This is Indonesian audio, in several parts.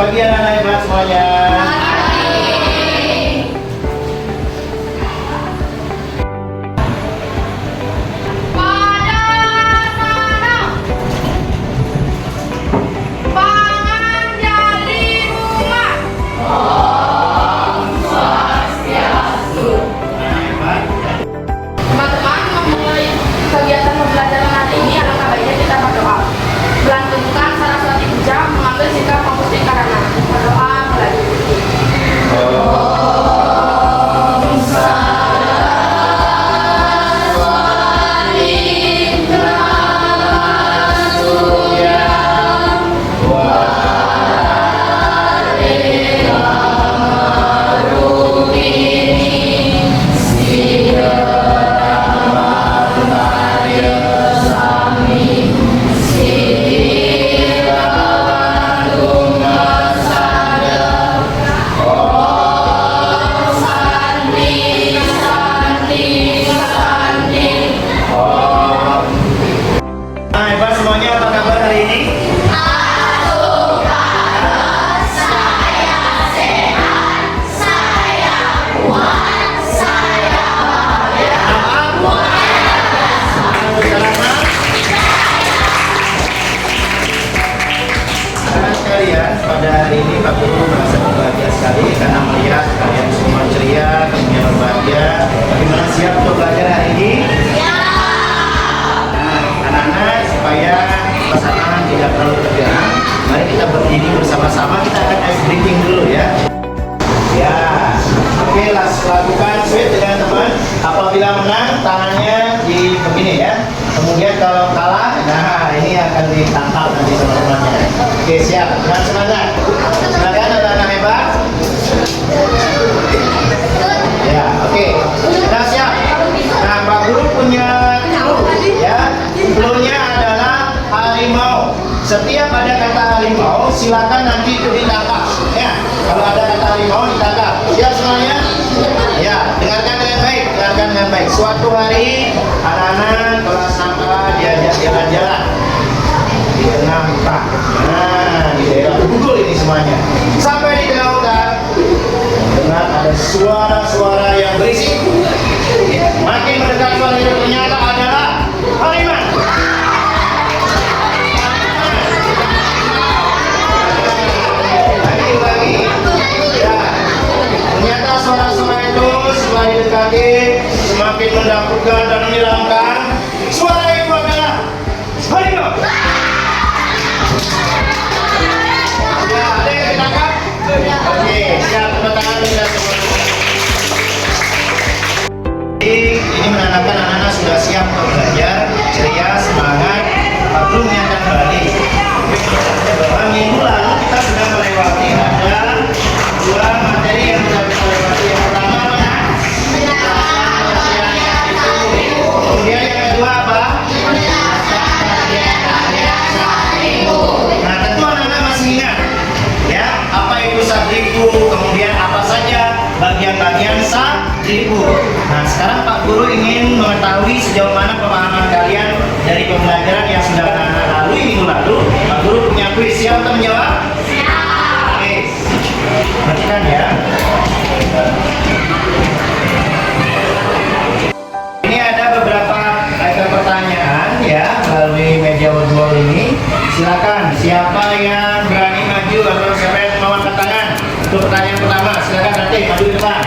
pagi anak-anak hebat semuanya. Kegiatan pembelajaran hari ini alangkah baiknya kita berdoa. Melantunkan Saraswati Puja, mengambil sikap fokus karena berdoa mulai. Hebat semuanya, apa kabar hari ini? Kalian pada hari ini Pak Guru merasa bahagia sekali karena melihat kalian semua ceria, kemudian berbahagia. Bagaimana siap untuk belajar hari ini? Anak-anak, supaya pasangan tidak terlalu tegang, mari kita berdiri bersama-sama. Kita akan ice breathing dulu ya. Ya, oke, lakukan sweep dengan teman. Apabila menang, tangannya di begini ya. Kemudian kalau kalah, nah ini akan ditangkap nanti sama temannya. Oke, siap. Dengan semangat. Silakan anak-anak hebat. Ya, oke. Sudah siap. Nah, Pak Guru punya ya. Clue-nya adalah harimau. Setiap ada kata harimau, silakan nanti itu ditangkap. Ya, kalau ada kata harimau ditangkap. Siap semuanya? Ya, dengarkan dengan baik. Dengarkan dengan baik. Suatu hari anak-anak kelas 6A diajak jalan-jalan di tengah hutan. Nah, di daerah Bogor ini semuanya. Sampai di tengah hutan, dengar ada suara-suara yang berisik. Makin mendekat suara itu ternyata adalah harimau. Lagi. Ya. Ternyata suara-suara itu setelah didekati semakin mendakutkan dan menyeramkan. Suara itu adalah harimau. Ya, ada yang ditangkap? Oke, siap, tepuk tangan kita semua. Ini menandakan anak-anak sudah siap untuk belajar, ceria, semangat. Pak Guru mengingatkan kembali bahwa minggu lalu kita sudah melewati ada dua materi yang sudah kita lewati. Yang pertama mana? Kemudian yang kedua apa? Nah, tentu anak-anak masih ingat ya apa itu sadribu, kemudian apa saja bagian-bagian sadribu. Nah, sekarang Pak Guru ingin mengetahui sejauh mana pemahaman kalian dari pembelajaran yang sudah anak-anak lalui minggu lalu. Pak Guru punya kuis, siap untuk menjawab? Oke, perhatikan ya. Ini ada beberapa item pertanyaan ya melalui media virtual ini. Silakan, siapa yang berani maju atau siapa yang mau angkat tangan untuk pertanyaan pertama? Silakan nanti maju di depan.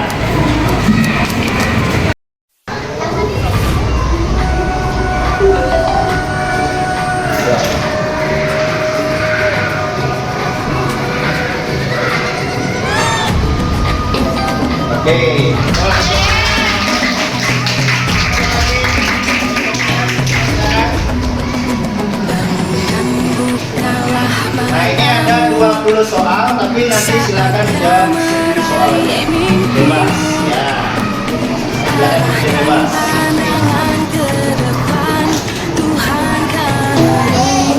Oke. Nah, ini ada 20 soal, tapi nanti silakan jawab soal bebas ya. Silakan bebas.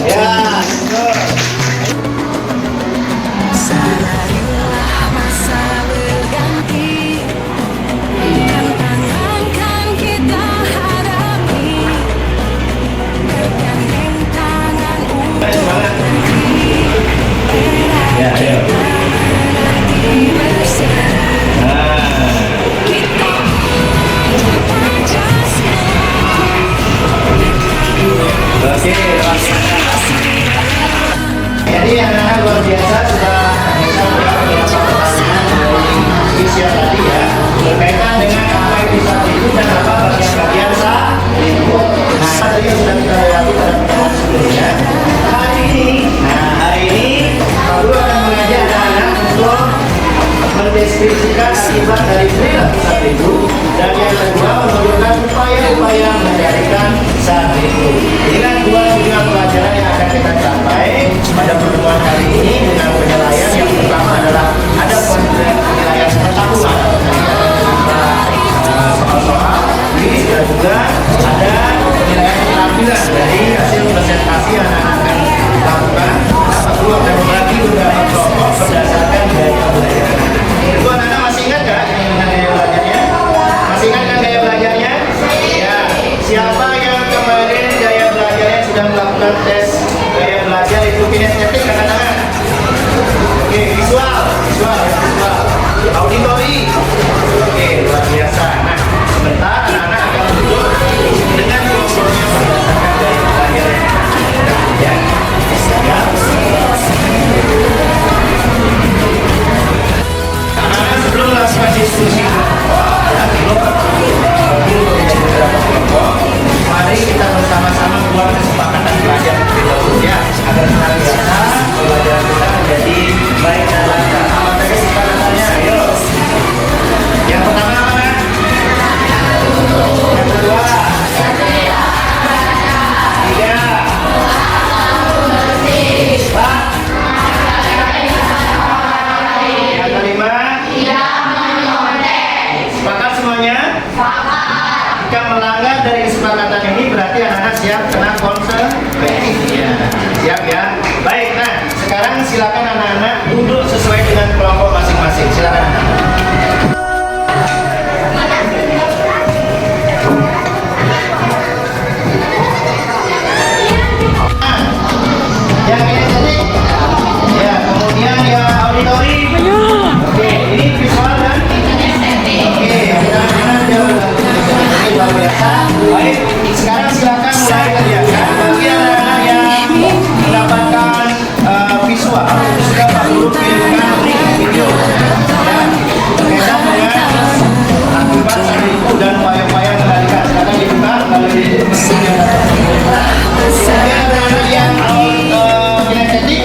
Ya, betul. Ya, ayo. visual, auditori. Oke, luar biasa. Nah, sebentar anak-anak akan duduk dengan kelompoknya berdasarkan dari layar ya. Ya. Anak-anak sebelum melakukan diskusi mari kita bersama-sama buat kesepakatan belajar terlebih dahulu ya, agar senantiasa pelajaran kita menjadi baik dan lancar. Apa saja kesepakatannya? Ayo. Yang pertama apa? Yang kedua? Tiga. Empat. Yang kelima? Sepakat semuanya? Jika melanggar dari kesepakatan ini berarti anak-anak siap kena konsekuensi. Ya. Siap ya. Baik, nah sekarang silakan anak-anak duduk sesuai dengan kelompok masing-masing. Silakan. Yang ini tadi. Ya, kemudian ya auditori. Oke, ini visual dan oke, anak-anak jauh. Luar biasa. Baik, sekarang silakan mulai kerjakan bagi anak-anak yang mendapatkan visual sudah Pak Guru kirimkan link video ya berkaitan dengan akibat sakitku dan upaya-upaya mengendalikan. Sekarang dibuka lalu kemudian anak-anak yang kinestetik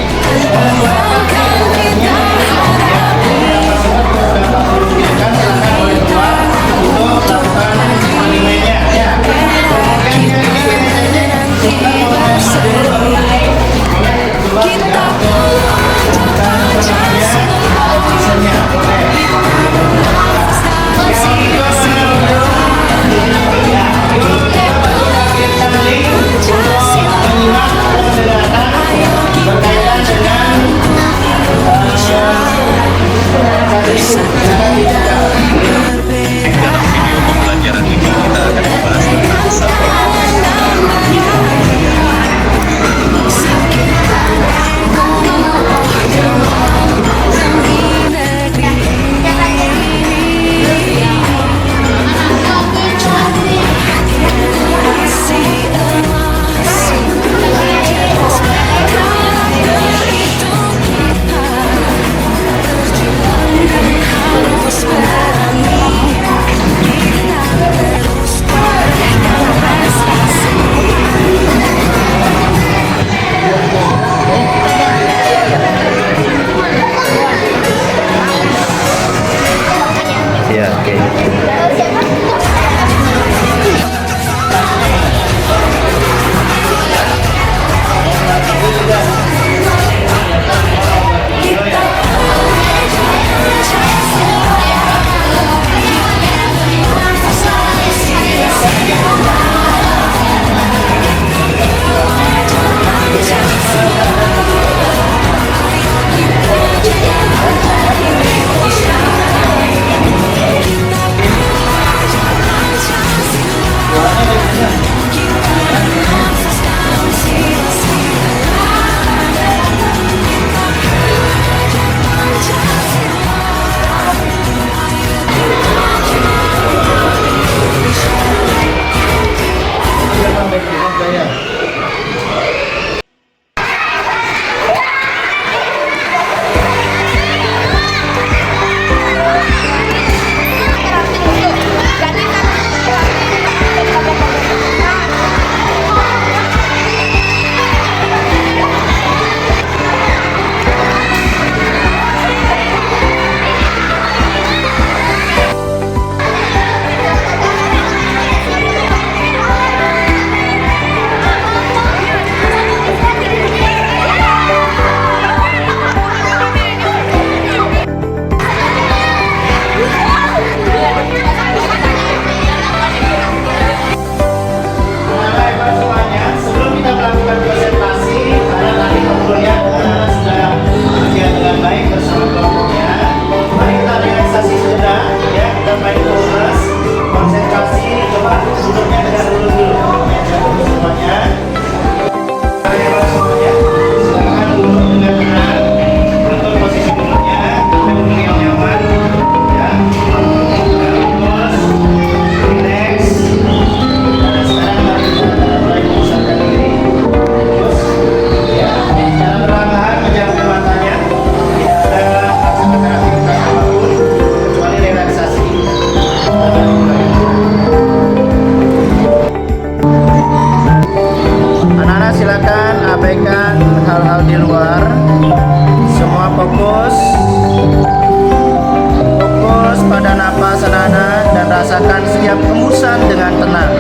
setiap hembusan dengan tenang.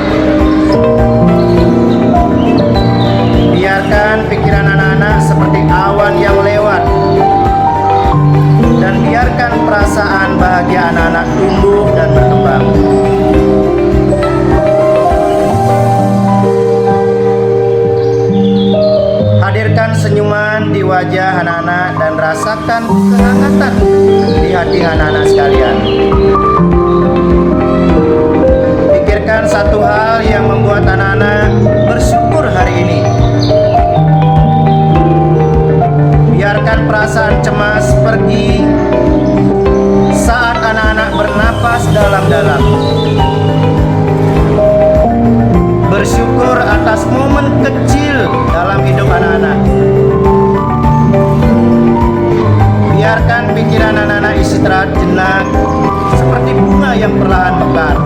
Biarkan pikiran anak-anak seperti awan yang lewat, dan biarkan perasaan bahagia anak-anak tumbuh dan berkembang. Hadirkan senyuman di wajah anak-anak dan rasakan kehangatan di hati anak-anak sekalian. Pikirkan satu hal yang membuat anak-anak bersyukur hari ini. Biarkan perasaan cemas pergi saat anak-anak bernapas dalam-dalam. Bersyukur atas momen kecil dalam hidup anak-anak. Biarkan pikiran anak-anak istirahat jenak seperti bunga yang perlahan mekar.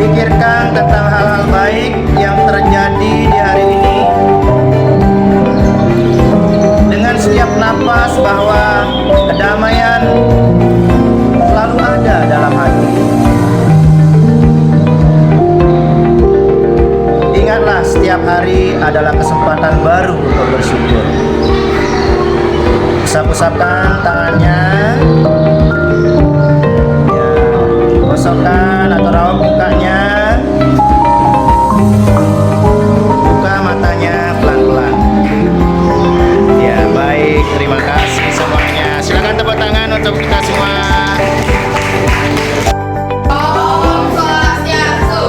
Pikirkan tentang hal-hal baik yang terjadi di hari ini. Dengan setiap napas bahwa kedamaian selalu ada dalam hati. Ingatlah, setiap hari adalah kesempatan baru untuk bersyukur. Usap-usapkan tangannya, ya, gosokkan atau raup mukanya, buka matanya pelan-pelan. Ya, baik, terima kasih semuanya. Silakan tepuk tangan untuk kita semua. Om Swastiastu.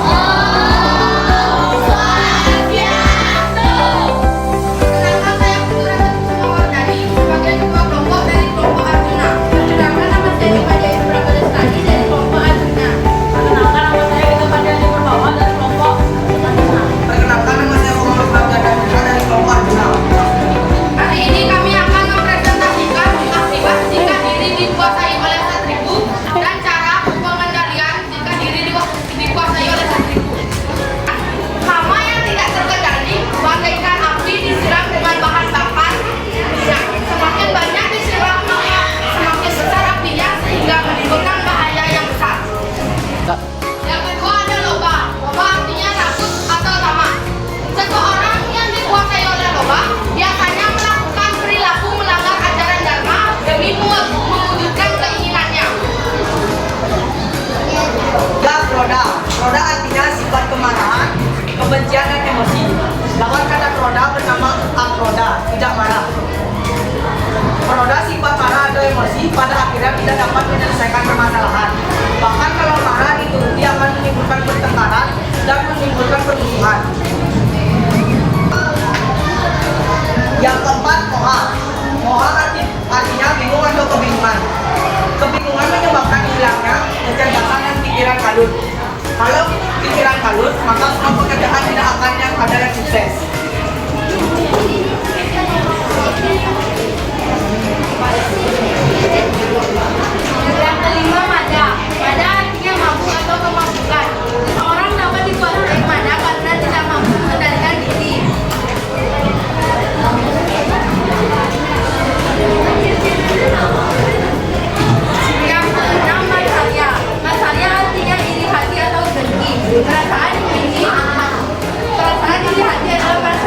Om Swastiastu. Kenalkan, saya Putra Sukma Wardani sebagai ketua kelompok dari kelompok Arjuna. Perkenalkan, nama saya Dima Jaya Subrata Destani dari kelompok Arjuna. Perkenalkan, nama saya Gita Padiani Purbawa dari kelompok Arjuna. Perkenalkan, nama saya Muhammad Abdul Putra dari kelompok Arjuna. Hari ini kami akan mempresentasikan akibat jika diri dikuasai oleh satribu dan cara pengendalian jika diri dikuasai oleh satribu. Hama yang tidak terkendali bagaikan api disiram dengan bahan bakar minyak. Semakin banyak disiram maka semakin besar apinya sehingga menimbulkan bahaya yang besar. Yang kedua ada loba. Loba artinya takut atau tamak. Seseorang yang dikuasai oleh loba biasanya melakukan perilaku melanggar ajaran dharma demi mewujudkan keinginannya. Ya, kroda. Kroda artinya sifat kemarahan, kebencian dan emosi. Lawan kata kroda bernama akroda, tidak marah. Kroda sifat marah atau emosi pada akhirnya tidak dapat menyelesaikan permasalahan. Bahkan kalau marah dituruti akan menimbulkan pertengkaran dan menimbulkan permusuhan. Yang keempat, moha. Moha artinya bingung atau kebingungan. Kebingungan menyebabkan hilangnya kecerdasan dan pikiran kalut. Kalau pikiran kalut, maka semua pekerjaan tidak akan yang ada yang sukses. Yang kelima, mada. Mada artinya mabuk atau kemabukan. Seorang dapat dikuasai mada karena tidak mampu mengendalikan diri. Yang keenam, matsarya. Matsarya artinya iri hati atau dengki. Perasaan iri hati adalah perasaan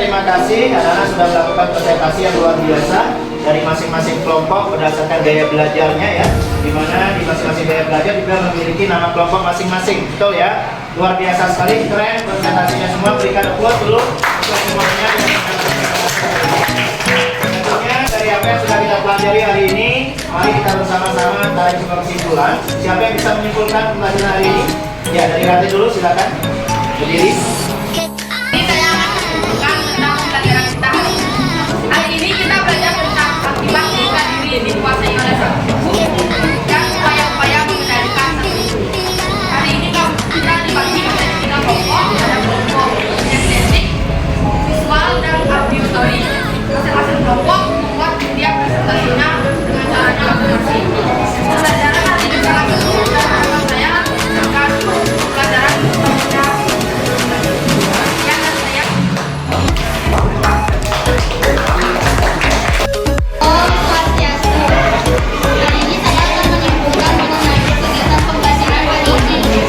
terima kasih karena sudah melakukan presentasi yang luar biasa dari masing-masing kelompok berdasarkan gaya belajarnya ya. Dimana di masing-masing gaya belajar juga memiliki nama kelompok masing-masing, betul ya? Luar biasa sekali, keren presentasinya semua. Berikan applause dulu untuk semuanya. Tentunya dari apa yang sudah kita pelajari hari ini, mari kita bersama-sama tarik sebuah kesimpulan. Siapa yang bisa menyimpulkan pelajaran hari ini? Ya, dari Rati dulu, silakan berdiri. Ini saya akan menunjukkan tentang pelajaran kita hari ini. Hari ini kita belajar tentang akibat jika diri dikuasai oleh sang ibu dan upaya-upaya mengendalikan sang ibu. Hari ini kita dibagi menjadi 3 kelompok. Ada kelompok estetik, visual, dan auditory. Masing-masing kelompok membuat media presentasinya dengan caranya masing-masing. Pelajaran hari ini sangat seru dan harapan saya akan pelajaran selanjutnya. Om Swastiastu. Hari ini saya akan menyimpulkan mengenai kegiatan pembelajaran hari ini.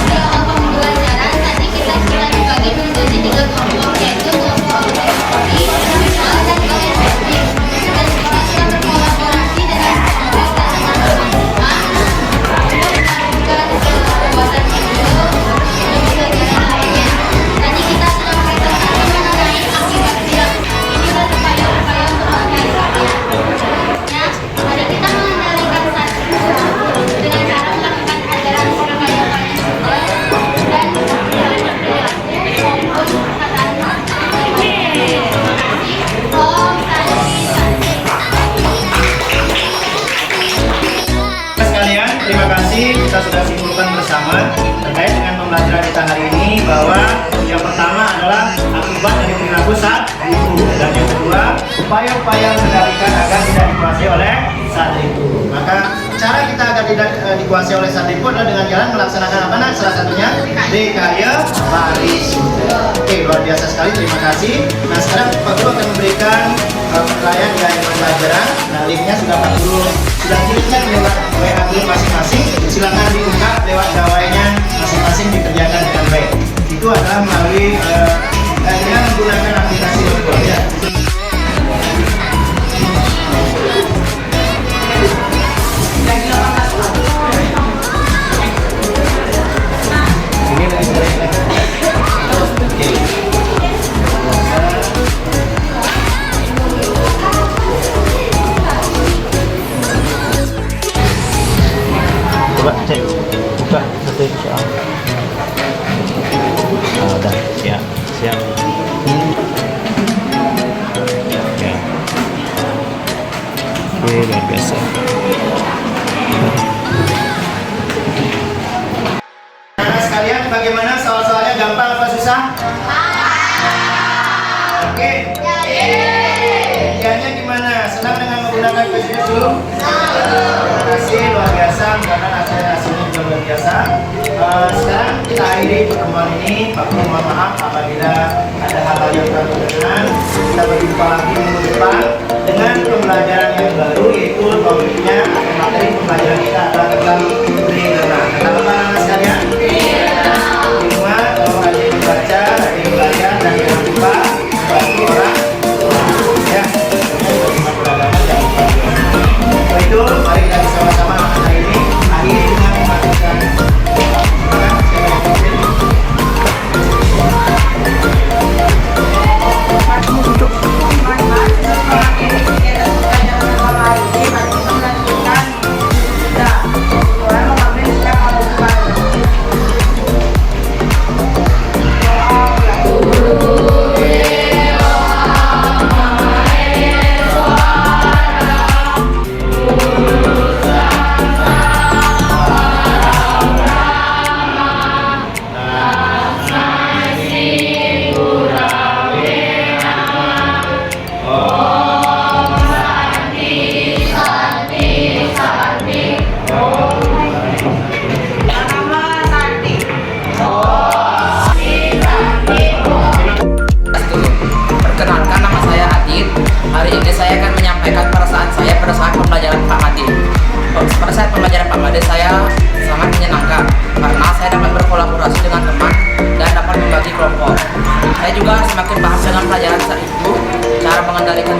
Dalam pembelajaran tadi kita sudah dibagi menjadi 3 kelompok, yaitu kelompok auditory, visual, dan estetik. Dan kita sudah berkolaborasi dengan kelompok dan teman-teman untuk melakukan pembuatan video dan pembelajaran lainnya. Tadi kita sudah presentasi mengenai akibat ini dan upaya-upaya untuk mengendalikannya. Mari kita mengendalikan satu dengan cara melakukan ajaran upaya-upaya juga dan maupun perkataan. Terima kasih. Om Santi Santi. Sekalian, terima kasih. Kita sudah simpulkan bersama terkait dengan pembelajaran kita hari ini bahwa yang pertama adalah akibat dari perilaku saat itu, dan yang kedua upaya-upaya mengendalikan agar tidak dikuasai oleh saat itu. Maka cara kita agar tidak dikuasai oleh saat itu adalah dengan jalan melaksanakan apa nak? Salah satunya Dekaya Parisuda. Oke, luar biasa sekali. Terima kasih. Nah, sekarang Pak Guru akan memberikan penilaian dari pembelajaran. Nah, linknya sudah Pak Guru sudah kirimkan lewat WA Guru masing-masing. Silakan dibuka lewat gawainya masing-masing, dikerjakan dengan baik. Itu adalah melalui dengan menggunakan aplikasi Google ya. Ini lagi sering. Oke. Coba cek, buka satu soal. Udah, siap, siap. Ya. Oke, luar biasa. Nah, sekalian bagaimana soal-soalnya, gampang apa susah? Oke. Ujiannya gimana? Senang dengan menggunakan kuesioner dulu? Terima kasih, luar biasa. Mudah-mudahan hasilnya juga luar biasa. Sekarang kita akhiri pertemuan ini. Pak Guru mohon maaf apabila ada hal-hal yang kurang berkenan. Kita berjumpa lagi minggu depan dengan pembelajaran yang baru, yaitu topiknya atau materi pembelajaran kita adalah tentang Brigana. Kata anak sekalian? Di rumah kalau rajin membaca, rajin belajar, dan jangan lupa bantu orang. Ya, untuk itu mari kita bersama-sama hari ini akhiri dengan mematikan. Kamu duduk.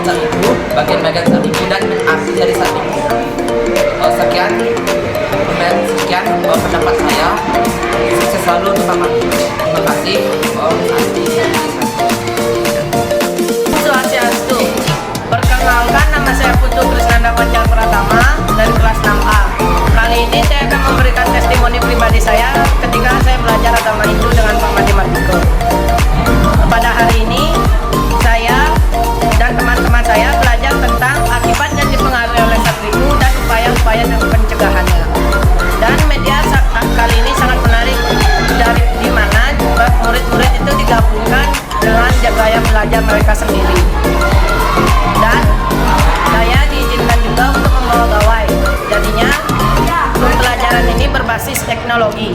salibu, bagian-bagian salibu dan arti dari salibu. Sekian pendapat saya. Sukses selalu untuk Pak Made. Terima kasih. Om Santi. Swastiastu. Perkenalkan, nama saya Putu Krisnanda Panjang Pratama dari kelas 6A. Kali ini saya akan memberikan testimoni pribadi saya ketika saya belajar agama Hindu dengan Pak Made Mardiko. Pada hari ini, saya dan teman-teman saya belajar tentang akibat yang dipengaruhi oleh satribu dan upaya-upaya pencegahannya. Dan media kali ini sangat menarik, dari di mana murid-murid itu digabungkan dengan gaya belajar mereka sendiri. Dan saya diizinkan juga untuk membawa gawai. Jadinya pembelajaran ini berbasis teknologi.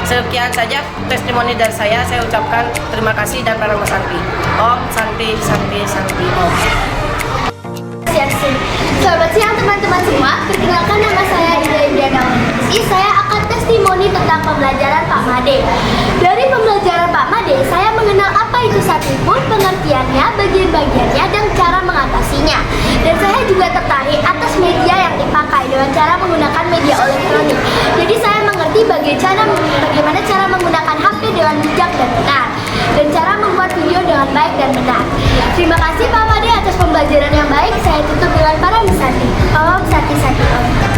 Sekian saja testimoni dari saya ucapkan terima kasih dan para Santi. Om Santi, Santi, Santi, Om. Selamat siang teman-teman semua. Perkenalkan, nama saya Ida Indiana. Saya akan testimoni tentang pembelajaran Pak Made. Dari pembelajaran Pak Made, saya mengenal apa itu satribu, pengertiannya, bagian-bagiannya, dan cara mengatasinya. Dan saya juga tertarik atas media yang dipakai dengan cara menggunakan media elektronik. Jadi saya mengerti bagaimana cara menggunakan HP dengan bijak dan benar, dan cara membuat video dengan baik dan benar. Terima kasih Pak Made atas pembelajaran yang baik. Saya tutup dengan para Santi. Om Santi, Santi, Om.